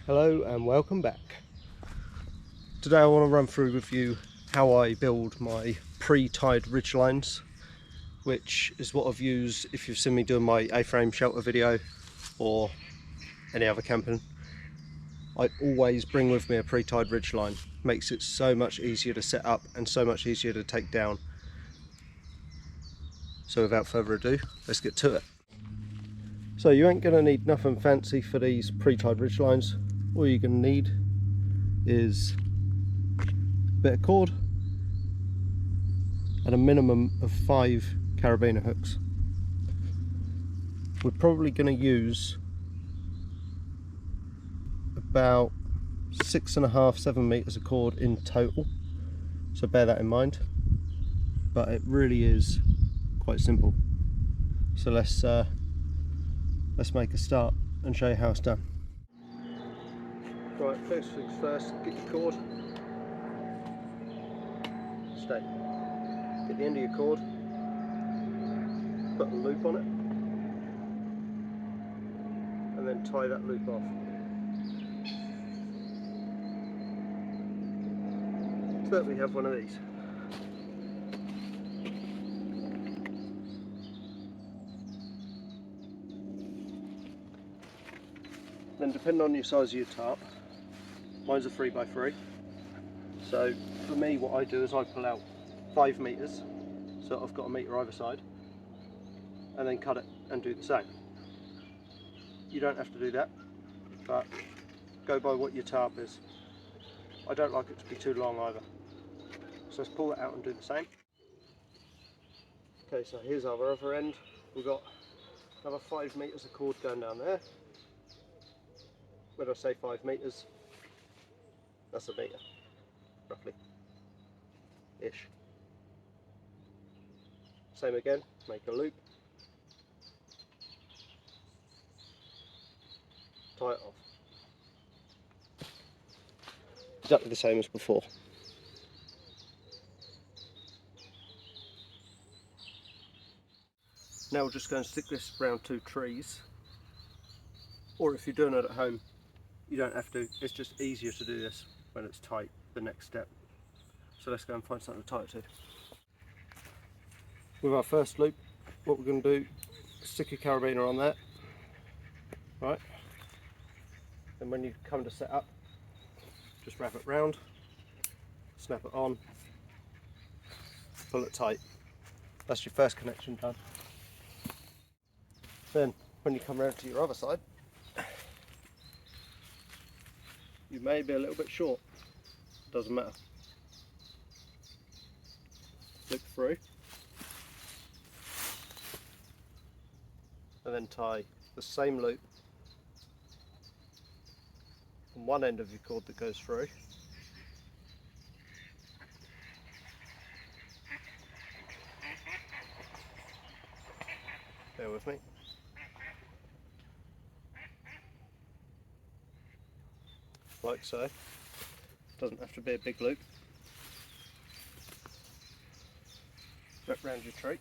Hello and welcome back. Today I want to run through with you how I build my pre-tied ridgelines, which is what I've used if you've seen me doing my A-frame shelter video or any other camping. I always bring with me a pre-tied ridgeline. Makes it so much easier to set up and so much easier to take down. So without further ado, let's get to it. So you ain't going to need nothing fancy for these pre-tied ridgelines. All you're going to need is a bit of cord and a minimum of 5 carabiner hooks. We're probably going to use about 6.5–7 meters of cord in total, so bear that in mind, but it really is quite simple. So let's make a start and show you how it's done. Right, first things first, get your cord, stay, get the end of your cord, put a loop on it, and then tie that loop off. So that we have one of these. Then depending on your size of your tarp, mine's a 3x3. So for me what I do is I pull out 5 meters, so I've got a meter either side, and then cut it and do the same. You don't have to do that, but go by what your tarp is. I don't like it to be too long either. So let's pull it out and do the same. Okay, so here's our other end. We've got another 5 meters of cord going down there. When I say 5 meters, that's a meter, roughly, ish. Same again, make a loop, tie it off. Exactly the same as before. Now we're just going to stick this around 2 trees, or if you're doing it at home, you don't have to. It's just easier to do this when it's tight, the next step. So let's go and find something to tie it to. With our first loop, what we're going to do is stick a carabiner on that, right? And when you come to set up, just wrap it round, snap it on, pull it tight. That's your first connection done. Then when you come around to your other side, you may be a little bit short, doesn't matter. Loop through and then tie the same loop on one end of your cord that goes through, bear with me, like so. Doesn't have to be a big loop. Wrap round your tree.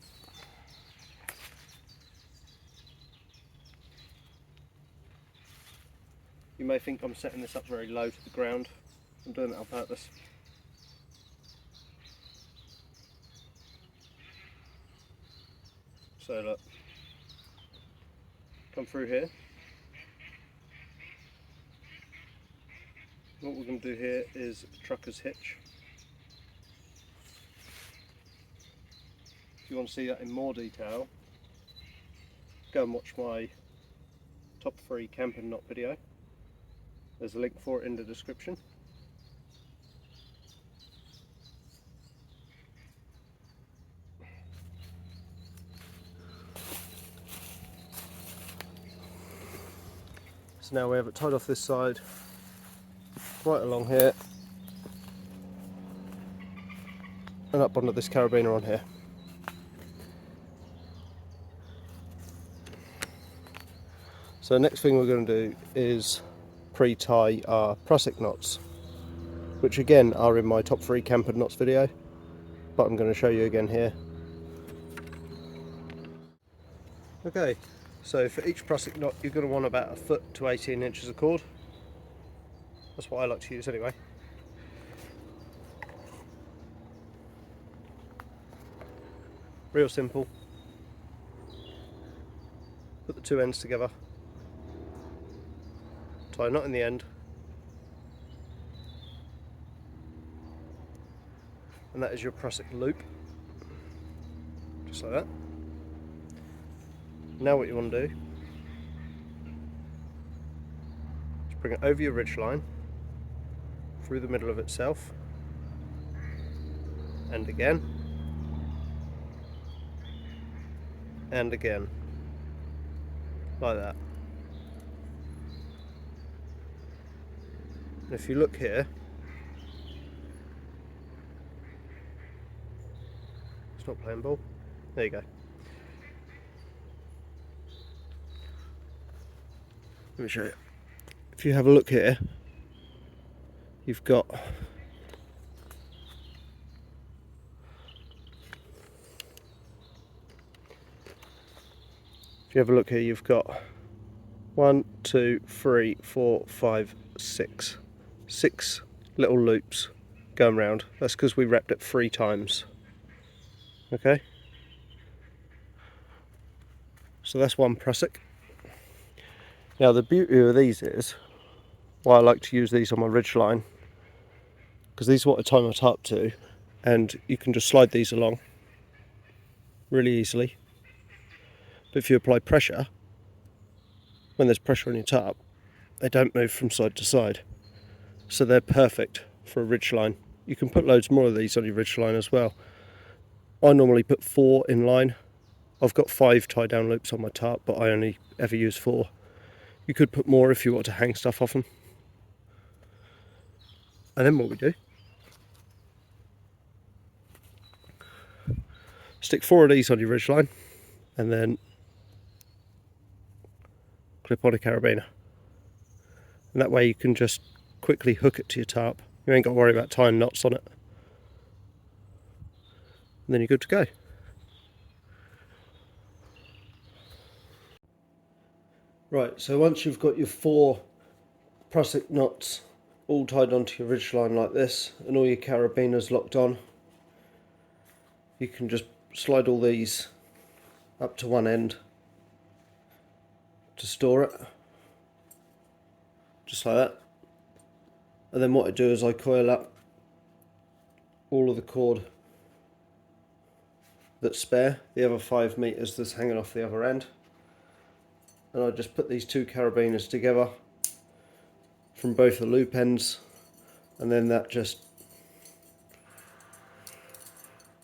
You may think I'm setting this up very low to the ground. I'm doing it on purpose. So look, come through here. What we're going to do here is a trucker's hitch. If you want to see that in more detail, go and watch my top 3 camping knot video. There's a link for it in the description. So now we have it tied off this side, right along here, and up onto this carabiner on here. So the next thing we're going to do is pre-tie our prusik knots, which again are in my top 3 camping knots video, but I'm going to show you again here. Okay, so for each prusik knot you're going to want about 1 foot to 18 inches of cord. That's what I like to use anyway. Real simple. Put the two ends together, tie a knot in the end, and that is your prusik loop, just like that. Now what you want to do is bring it over your ridge line, through the middle of itself, and again, and again, like that. And if you look here, it's not playing ball, there you go. Let me show you. If you have a look here, you've got you've got 1, 2, 3, 4, 5, 6. 6 little loops going round. That's because we wrapped it 3 times. Okay? So that's one prusik. Now the beauty of these is, why I like to use these on my ridge line, because these are what I tie my tarp to, and you can just slide these along really easily. But if you apply pressure, when there's pressure on your tarp, they don't move from side to side. So they're perfect for a ridge line. You can put loads more of these on your ridge line as well. I normally put 4 in line. I've got 5 tie down loops on my tarp, but I only ever use 4. You could put more if you want to hang stuff off them. And then what we do, stick 4 of these on your ridge line, and then clip on a carabiner. And that way you can just quickly hook it to your tarp. You ain't got to worry about tying knots on it. And then you're good to go. Right, so once you've got your 4 prusik knots all tied onto your ridge line like this, and all your carabiners locked on, you can just slide all these up to one end to store it, just like that. And then what I do is I coil up all of the cord that's spare, the other 5 meters that's hanging off the other end, and I just put these 2 carabiners together from both the loop ends, and then that just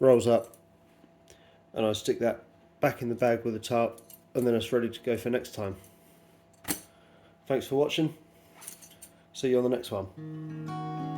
rolls up, and I stick that back in the bag with the tarp, and then it's ready to go for next time. Thanks for watching. See you on the next one.